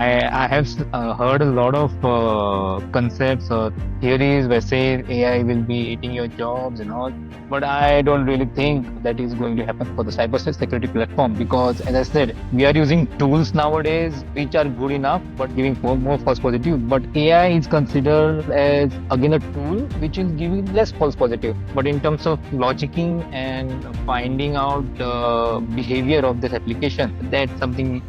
I have heard a lot of concepts or theories where say AI will be eating your jobs and all, but I don't really think that is going to happen for the cybersecurity platform because, as I said, we are using tools nowadays which are good enough but giving more false positive. But AI is considered as again a tool which is giving less false positive. But in terms of logicking and finding out the behavior of this application, that's something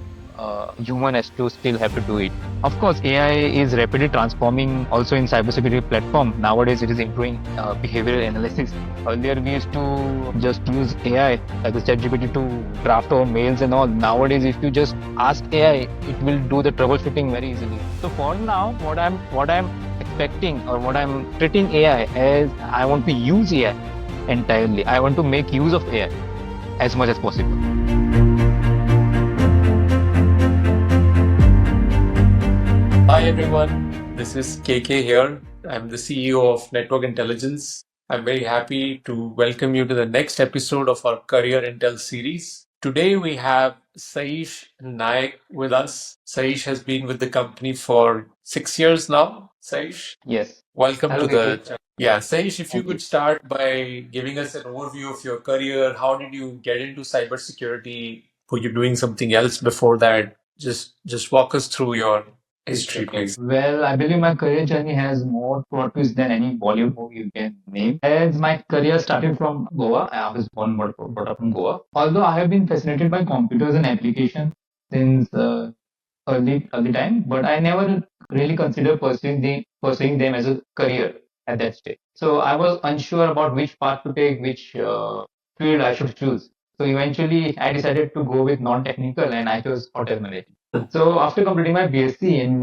human has to still have to do it. Of course, AI is rapidly transforming also in cybersecurity platform. Nowadays, it is improving behavioral analysis. Earlier, we used to just use AI like the ChatGPT to draft our mails and all. Nowadays, if you just ask AI, it will do the troubleshooting very easily. So for now, what I'm expecting or what I'm treating AI as I want to use AI entirely. I want to make use of AI as much as possible. Hi everyone, this is KK here. I'm the CEO of Network Intelligence. I'm very happy to welcome you to the next episode of our Career Intel series. Today we have Saeesh Naik with us. Saeesh has been with the company for 6 years now. Saeesh, Yes. welcome Hello, to KK. the. Yeah, Saeesh, if you Thank could you. start by giving us an overview of your career, how did you get into cybersecurity? Were you doing something else before that? Just walk us through your history, please. Well, I believe my career journey has more plot twists than any Bollywood movie you can name. As my career started from Goa, I was born brought up in Goa. Although I have been fascinated by computers and applications since early time, but I never really considered pursuing them as a career at that stage. So I was unsure about which path to take, which field I should choose. So eventually, I decided to go with non-technical, and I chose hotel management. So after completing my BSc in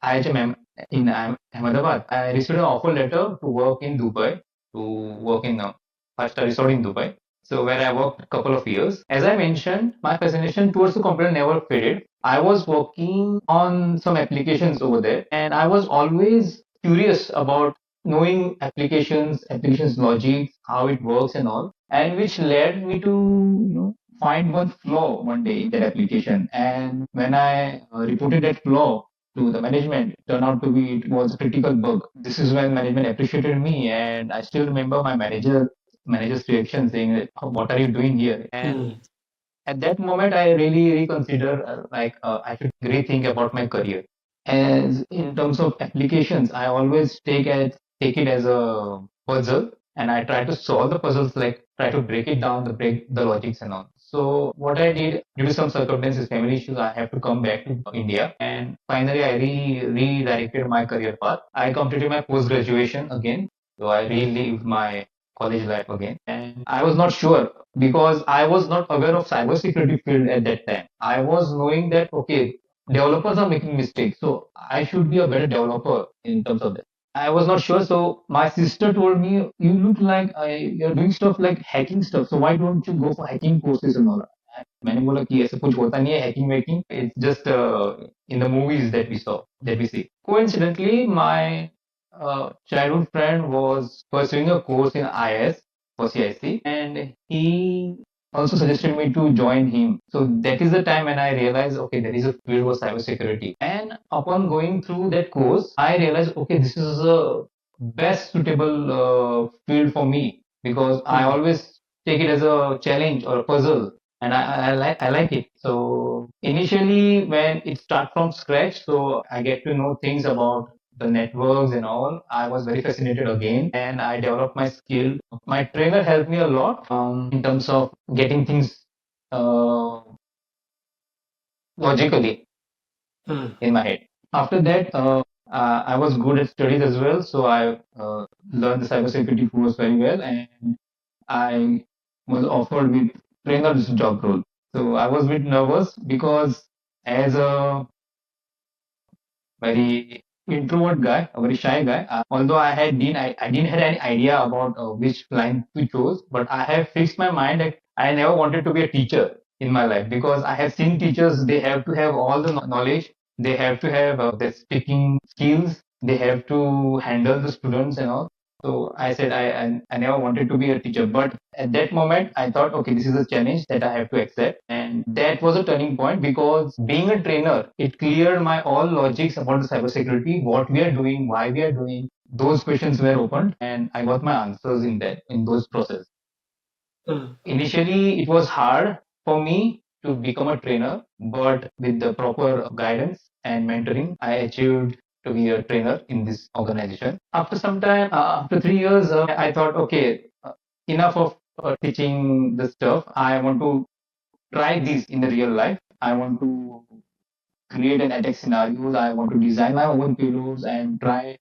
IHM in Ahmedabad, I received an offer letter to work in Dubai, to work in a five-star resort in Dubai. So where I worked a couple of years. As I mentioned, my fascination towards the computer never faded. I was working on some applications over there, and I was always curious about knowing applications logic, how it works and all, and which led me to find one flaw one day in that application. And when I reported that flaw to the management, it turned out to be it was a critical bug. This is when management appreciated me, and I still remember my manager's reaction saying, that, "Oh, what are you doing here?" And at that moment, I really reconsider I should rethink about my career. As in terms of applications, I always take it as a puzzle, and I try to solve the puzzles, like try to break it down, break the logics and all. So what I did, due to some circumstances, family issues, I have to come back to India, and finally I redirected my career path. I completed my post graduation again, so I relived my college life again, and I was not sure because I was not aware of cybersecurity field at that time. I was knowing that okay, developers are making mistakes, so I should be a better developer in terms of that. I was not sure, so my sister told me, "You look like you're doing stuff like hacking stuff. So why don't you go for hacking courses and all?" मैंने बोला कि ऐसा कुछ होता नहीं है hacking making. It's just in the movies that we see. Coincidentally, my childhood friend was pursuing a course in IS for CIC, and he also suggested me to join him. So that is the time when I realized, okay, there is a field for cybersecurity. And upon going through that course, I realized, okay, this is a best suitable field for me because I always take it as a challenge or a puzzle, and I like it. So initially, when it starts from scratch, so I get to know things about the networks and all. I was very fascinated again, and I developed my skill. My trainer helped me a lot in terms of getting things uh, logically in my head. After that, I was good at studies as well, so I learned the cybersecurity course very well, and I was offered with trainer's job role. So I was a bit nervous because as a very introvert guy, a very shy guy. Although I didn't have any idea about which line to choose, but I have fixed my mind that I never wanted to be a teacher in my life because I have seen teachers. They have to have all the knowledge. They have to have the speaking skills. They have to handle the students and all. So I said I never wanted to be a teacher, but at that moment I thought, okay, this is a challenge that I have to accept, and that was a turning point because being a trainer, it cleared my all logics about the cybersecurity, what we are doing, why we are doing. Those questions were opened, and I got my answers in those process. Initially, it was hard for me to become a trainer, but with the proper guidance and mentoring, I achieved to be a trainer in this organization. After some time, after 3 years, I thought, okay, enough of teaching the stuff. I want to try this in the real life. I want to create an attack scenarios. I want to design my own payloads and try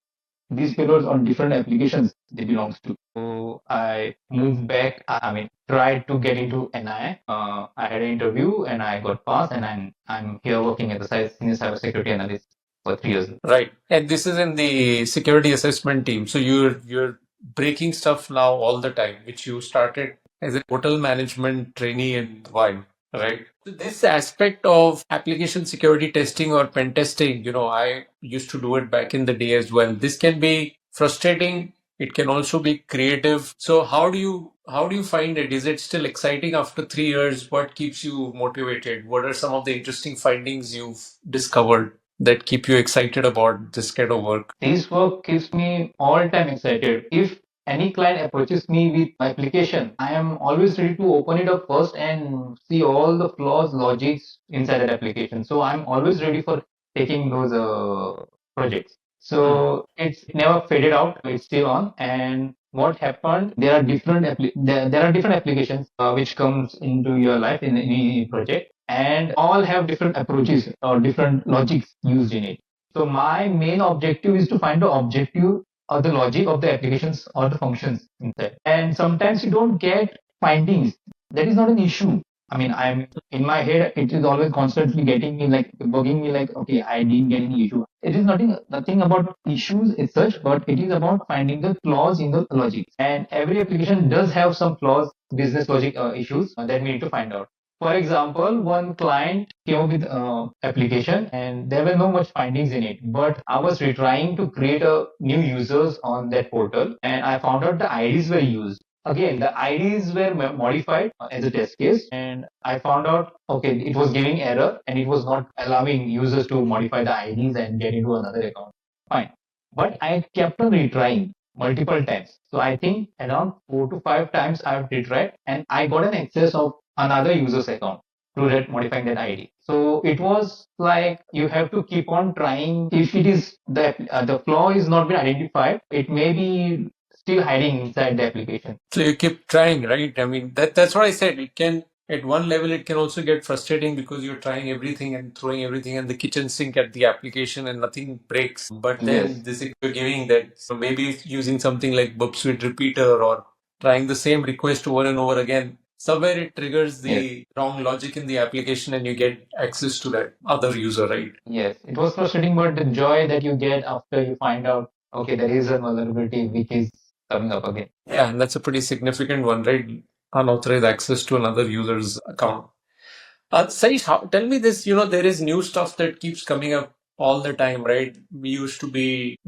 these payloads on different applications they belongs to. So I moved back. I mean, tried to get into NI. I had an interview and I got passed, and I'm here working as a senior cybersecurity analyst for 3 years. Right. And this is in the security assessment team. So you're breaking stuff now all the time, which you started as a hotel management trainee in Dubai, right? So this aspect of application security testing or pen testing, I used to do it back in the day as well. This can be frustrating. It can also be creative. So how do you find it? Is it still exciting after 3 years? What keeps you motivated? What are some of the interesting findings you've discovered that keep you excited about this kind of work? This work keeps me all time excited. If any client approaches me with my application, I am always ready to open it up first and see all the flaws, logics inside that application. So I'm always ready for taking those projects. So it's never faded out. It's still on. And what happened? There are different applications which comes into your life in any project, and all have different approaches or different logics used in it. So my main objective is to find the objective or the logic of the applications or the functions inside. And sometimes you don't get findings. That is not an issue. I mean, I'm in my head, it is always constantly getting me like bugging me like, okay, I didn't get any issue. It is nothing about issues as such, but it is about finding the flaws in the logic. And every application does have some flaws, business logic issues that we need to find out. For example, one client came up with application and there were no much findings in it, but I was retrying to create a new users on that portal and I found out the IDs were used. Again, the IDs were modified as a test case, and I found out, okay, it was giving error and it was not allowing users to modify the IDs and get into another account. Fine. But I kept on retrying multiple times. So I think around 4 to 5 times I've retried and I got an access of another user's account through that modifying that ID. So it was like you have to keep on trying. If it is the flaw is not been identified, it may be still hiding inside the application. So you keep trying, right? I mean, that's what I said. It can, at one level, it can also get frustrating because you're trying everything and throwing everything in the kitchen sink at the application and nothing breaks. But Yes, then this is you're giving that, so maybe using something like Bub Suite Repeater or trying the same request over and over again, somewhere it triggers yes, the wrong logic in the application and you get access to that other user, right? yes. It was frustrating, but the joy that you get after you find out, okay, there is a vulnerability which is coming up again. Yeah, and that's a pretty significant one, right? Unauthorized access to another user's account. Saish, tell me this, there is new stuff that keeps coming up all the time, right? We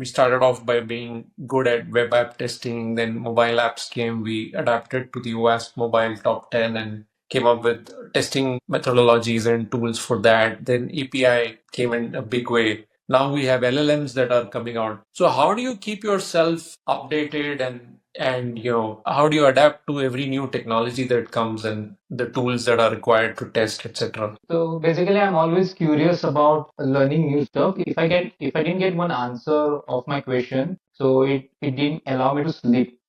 started off by being good at web app testing, then mobile apps came, we adapted to the OWASP mobile top 10 and came up with testing methodologies and tools for that. Then API came in a big way. Now we have LLMs that are coming out. So how do you keep yourself updated and how do you adapt to every new technology that comes and the tools that are required to test, etc.? So basically, I'm always curious about learning new stuff. If I didn't get one answer of my question, so it didn't allow me to sleep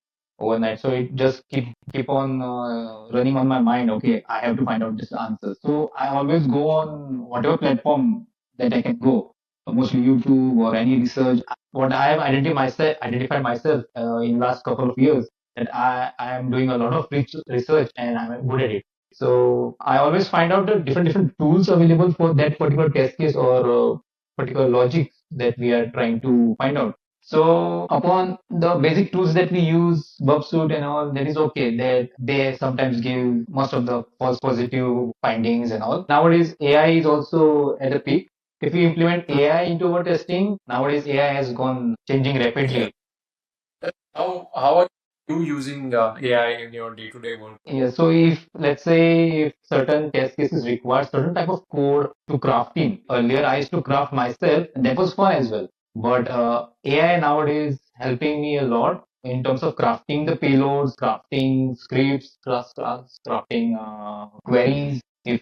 overnight. So it just keep on running on my mind. Okay, I have to find out this answer. So I always go on whatever platform that I can go, mostly YouTube or any research. What I have identified myself in last couple of years that I am doing a lot of research and I'm good at it. So I always find out the different tools available for that particular test case or particular logic that we are trying to find out. So upon the basic tools that we use, Bubsuit and all, that is okay. That they sometimes give most of the false positive findings and all. Nowadays, AI is also at a peak. If we implement AI into our testing, nowadays AI has gone changing Yeah. rapidly. How are you using AI in your day-to-day work? Yeah, so if let's say if certain test cases require certain type of code to crafting, earlier I used to craft myself, and that was fun as well. But AI nowadays helping me a lot in terms of crafting the payloads, crafting scripts, crafting queries. If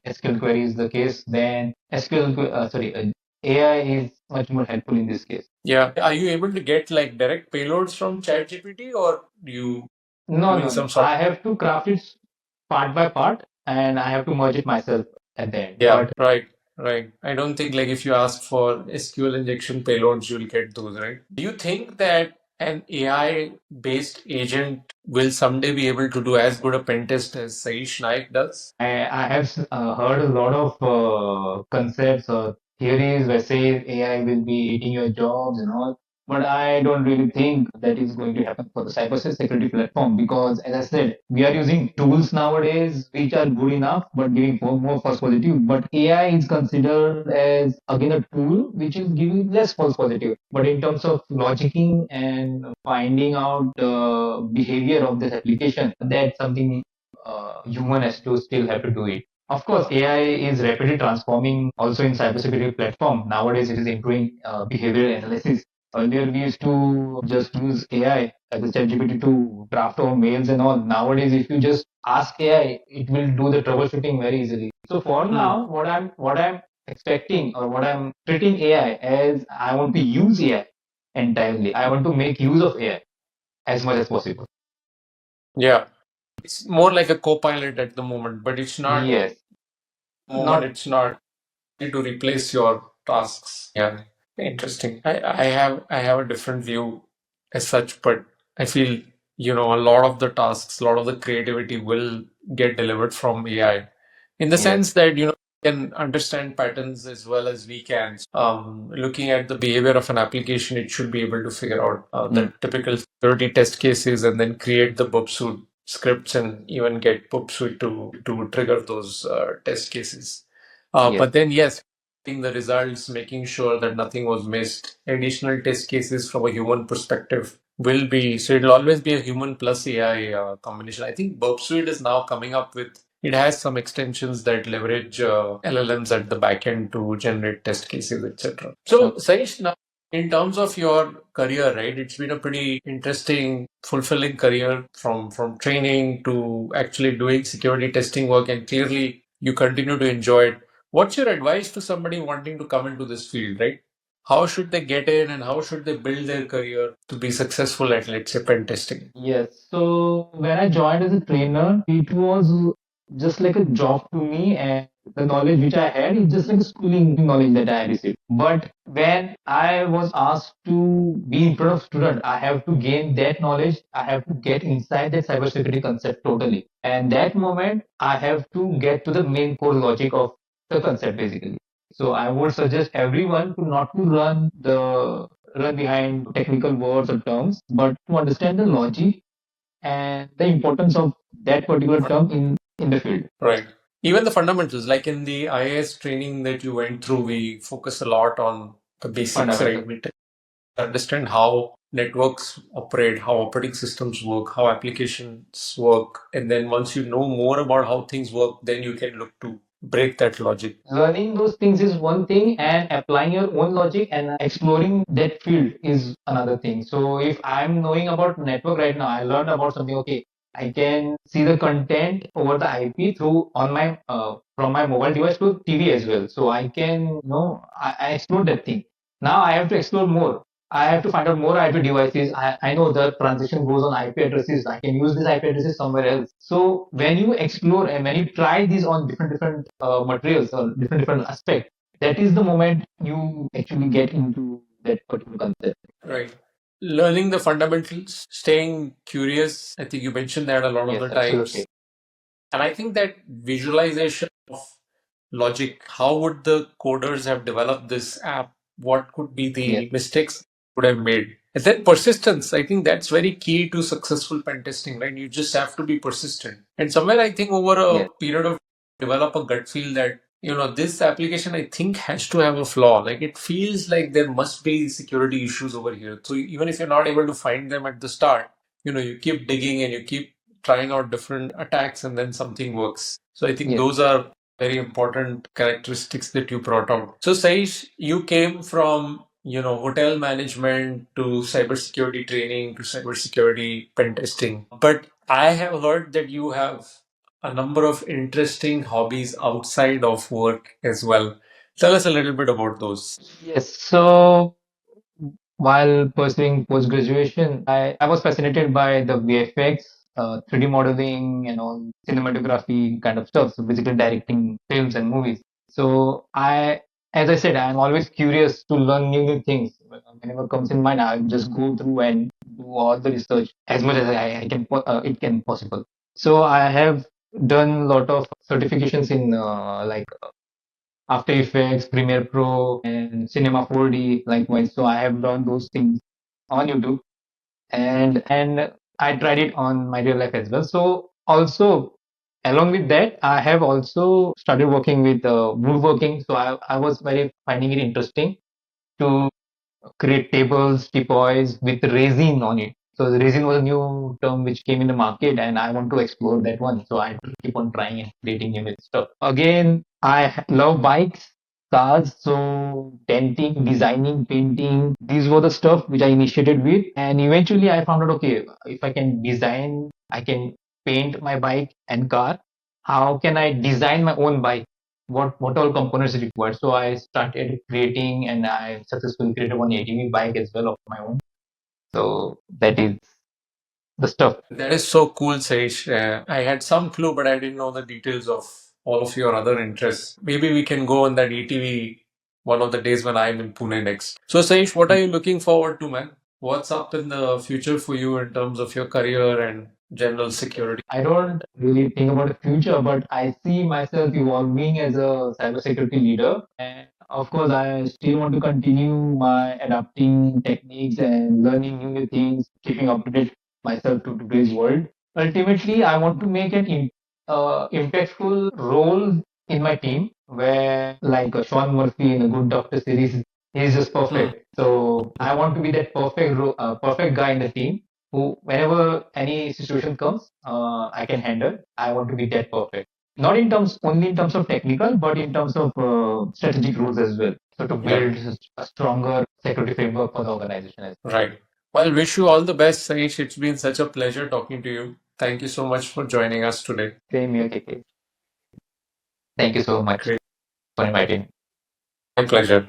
SQL query is the case, then AI is much more helpful in this case. Yeah. Are you able to get like direct payloads from ChatGPT or you No, doing no, some no. sort of I have to craft it part by part, and I have to merge it myself at the end. yeah, But right, right. I don't think like if you ask for SQL injection payloads, you'll get those, right? Do you think that an AI-based agent will someday be able to do as good a pen test as Saeesh Naik does? I have heard a lot of concepts or theories where say AI will be eating your jobs and all, but I don't really think that is going to happen for the cybersecurity platform because, as I said, we are using tools nowadays which are good enough but giving more false positive. But AI is considered as again a tool which is giving less false positive. But in terms of logicking and finding out the behavior of this application, that's something human has to still have to do it. Of course, AI is rapidly transforming also in cybersecurity platform. Nowadays, it is improving behavioral analysis. Earlier, we used to just use AI as a ChatGPT to draft our mails and all. Nowadays, if you just ask AI, it will do the troubleshooting very easily. So for Hmm. now, what I'm expecting or what I'm treating AI as I want to use AI entirely. I want to make use of AI as much as possible. Yeah. It's more like a co-pilot at the moment, but it's not Yes, moment, not it's not to replace your tasks. Yeah. Interesting. I have a different view as such, but I feel, a lot of the tasks, a lot of the creativity will get delivered from AI in the yes. sense that, can understand patterns as well as we can. Looking at the behavior of an application, it should be able to figure out the typical security test cases and then create the Bob suite scripts and even get Bob suite to trigger those test cases. Yes. But then, yes, the results, making sure that nothing was missed. Additional test cases from a human perspective will be so it'll always be a human plus AI combination. I think Burp Suite is now coming up with it has some extensions that leverage LLMs at the back end to generate test cases, etc. So, Saish, now in terms of your career, right? It's been a pretty interesting, fulfilling career from training to actually doing security testing work, and clearly you continue to enjoy it. What's your advice to somebody wanting to come into this field, right? How should they get in and how should they build their career to be successful at, let's say, pen testing? Yes. So when I joined as a trainer, it was just like a job to me, and the knowledge which I had is just like a schooling knowledge that I received. But when I was asked to be in front of student, I have to gain that knowledge. I have to get inside that cybersecurity concept totally. And that moment, I have to get to the main core logic of the concept basically. So I would suggest everyone to not to run behind technical words or terms, but to understand the logic and the importance of that particular term in the field. Right. Even the fundamentals, like in the IAS training that you went through, we focus a lot on the basics, right? Fundamental. We understand how networks operate, how operating systems work, how applications work. And then once you know more about how things work, then you can look to break that logic. Learning those things is one thing, and applying your own logic and exploring that field is another thing. So if I'm knowing about network right now, I learned about something. Okay, I can see the content over the IP through on my from my mobile device to TV as well. So I can I explore that thing. Now I have to explore more. I have to find out more IP devices. I know the transition goes on IP addresses. I can use these IP addresses somewhere else. So when you explore and when you try these on different materials or different aspects, that is the moment you actually get into that particular concept. Right. Learning the fundamentals, staying curious. I think you mentioned that a lot of Yes, the times. absolutely. And I think that visualization of logic, how would the coders have developed this app? What could be Yes, the mistakes would have made? And then persistence, I think that's very key to successful pen testing, right? You just have to be persistent. And somewhere I think over a yes, period of develop a gut feel that this application I think has to have a flaw. Like it feels like there must be security issues over here. So even if you're not able to find them at the start, you keep digging and you keep trying out different attacks and then something works. So I think Yes. those are very important characteristics that you brought out. So Saish, you came from, hotel management to cybersecurity training to cybersecurity pen testing. But I have heard that you have a number of interesting hobbies outside of work as well. Tell us a little bit about those. Yes. So while pursuing post-graduation, I was fascinated by the VFX, 3D modeling, and all cinematography kind of stuff. So basically directing films and movies. So as I said, I'm always curious to learn new things. Whenever comes in mind, I'll just go through and do all the research as much as I can, it can possible. So I have done a lot of certifications in like after Effects, Premiere Pro, and Cinema 4D, likewise. So I have learned those things on YouTube, and I tried it on my real life as well. So also, along with that, I have also started working with woodworking. So I was very finding it interesting to create tables, teapoys with resin on it. So the resin was a new term which came in the market, and I want to explore that one. So I keep on trying and creating new stuff. Again, love bikes, cars. So denting, designing, painting. These were the stuff which I initiated with, and eventually I found out okay, if I can design, I can paint my bike and car. How can I design my own bike? What all components are required. So I started creating and I successfully created one ATV bike as well of my own. So that is the stuff. That is so cool, Saish. I had some clue, but I didn't know the details of all of your other interests. Maybe we can go on that ATV one of the days when I'm in Pune next. So, Saish, what are you looking forward to, man? What's up in the future for you in terms of your career and general security? I don't really think about the future, but I see myself evolving as a cybersecurity leader. And of course, I still want to continue my adapting techniques and learning new things, keeping up to date myself to today's world. Ultimately, I want to make an impactful role in my team where, like Sean Murphy in the Good Doctor series, he's just Hmm. perfect. So I want to be that perfect guy in the team who, whenever any situation comes, I can handle. I want to be that perfect. Not in terms only in terms of technical, but in terms of strategic roles as well. So to Yeah. build a stronger security framework for the organization as well. Right. Well, wish you all the best, Saish. It's been such a pleasure talking to you. Thank you so much for joining us today. Same here, KK. Thank you so much Great. for inviting me. My pleasure.